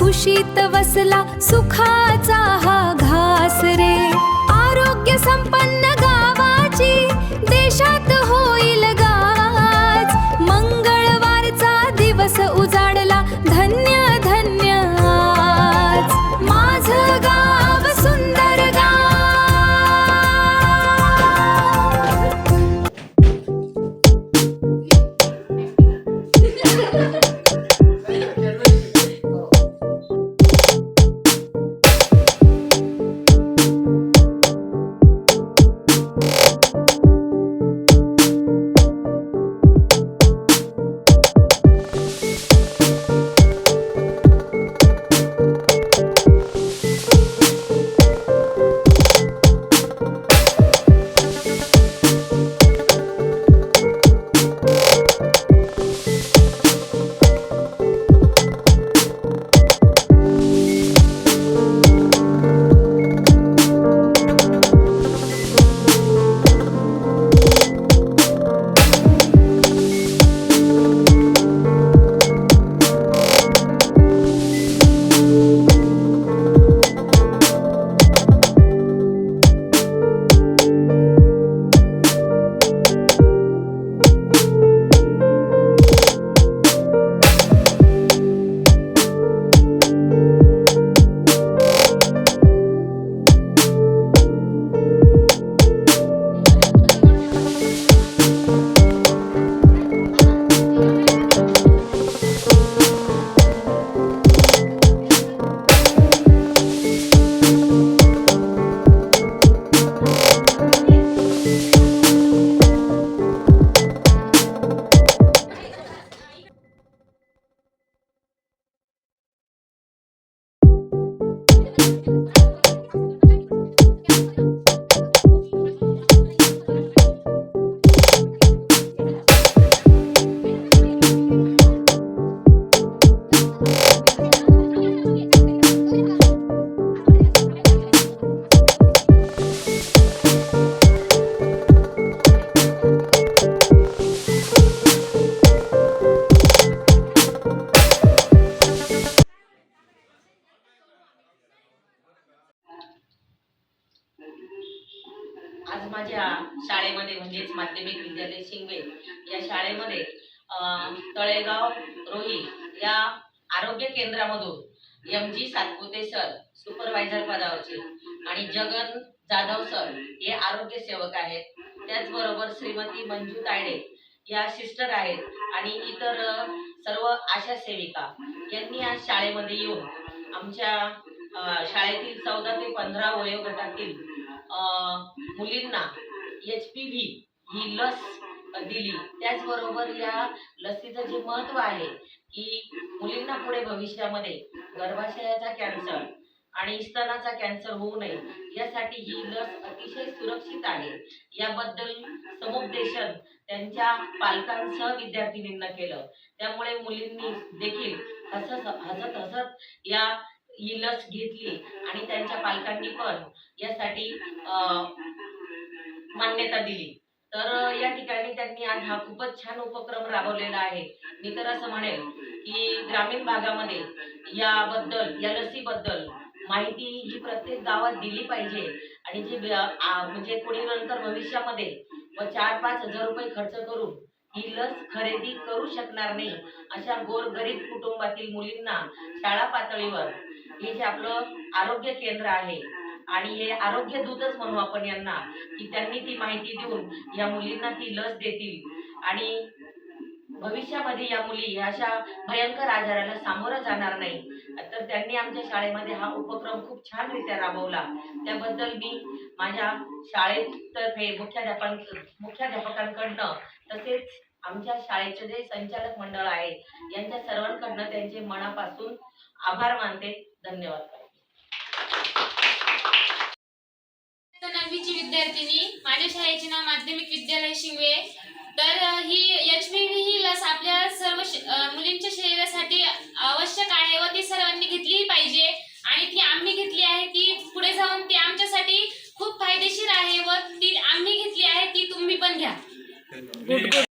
कुशीत वसला सुखाचा हा घास रे। आरोग्य संपन्न गावाची देशात होईल गाज। मंगळवारचा दिवस उजाडला धन्य धन्य आज। माझं गाव सुंदर गाव। आज माझ्या शाळेमध्ये म्हणजेच माध्यमिक विद्यालय शिंगवे या शाळेमध्ये तळेगाव रोही या आरोग्य केंद्रामधून MG सातपुते सर सुपरवायझर पदावरचे आणि जगन जाधव सर हे आरोग्य सेवक आहेत। त्याचबरोबर श्रीमती मंजू तायडे या सिस्टर आहेत आणि इतर सर्व आशा सेविका यांनी आज शाळेमध्ये येऊन आमच्या शाळेतील 14 ते 15 वयोगटातील मुलींना HPV ही लस दिली। त्याचबरोबर या लसीचं जे महत्त्व आहे की मुलींना पुढे भविष्यामध्ये गर्भाशयाचा कॅन्सर आणि स्तनाचा कॅन्सर होऊ नये यासाठी ही लस अतिशय सुरक्षित आहे याबद्दल समुपदेशन त्यांच्या पालकांसह विद्यार्थिनींना केलं। त्यामुळे मुलींनी देखील हसत या ही लस घेतली आणि त्यांच्या पालकांनी पण यासाठी मान्यता दिली। तर या ठिकाणी त्यांनी आज हा खूपच छान उपक्रम राबवलेला आहे। मी तर असं म्हणेल की ग्रामीण भागामध्ये या लसीबद्दल माहिती ही प्रत्येक गावात दिली पाहिजे आणि जे म्हणजे कोणी नंतर भविष्यामध्ये 4-5 हजार रुपये खर्च करून ही लस खरेदी करू शकणार नाही अशा गोरगरीब कुटुंबातील मुलींना शाळा पातळीवर हे जे आपलं आरोग्य केंद्र आहे आणि हे आरोग्य दूतच म्हणू आपण यांना की त्यांनी ती माहिती देऊन या मुलींना ती लस देतील आणि भविष्यामध्ये या मुली अशा भयंकर आजाराला सामोरं जाणार नाही। तर त्यांनी आमच्या शाळेमध्ये हा उपक्रम खूप छानरित्या राबवला त्याबद्दल मी माझ्या शाळेतर्फे मुख्याध्यापकांकडनं तसेच आमच्या शाळेचे जे संचालक मंडळ आहे यांच्या सर्वांकडनं त्यांचे मनापासून आभार मानते। धन्यवाद। 9वीची विद्यार्थिनी, माझ्या शाळेचे नाव माध्यमिक विद्यालय शिंगवे। तर ही HPV ही लस आपल्या सर्व मुलींच्या शरीरासाठी आवश्यक आहे व ती सर्वांनी घेतली पाहिजे आणि ती आम्ही घेतली आहे ती पुढे जाऊन ती आमच्यासाठी खूप फायदेशीर आहे व ती आम्ही घेतली आहे ती तुम्ही पण घ्या।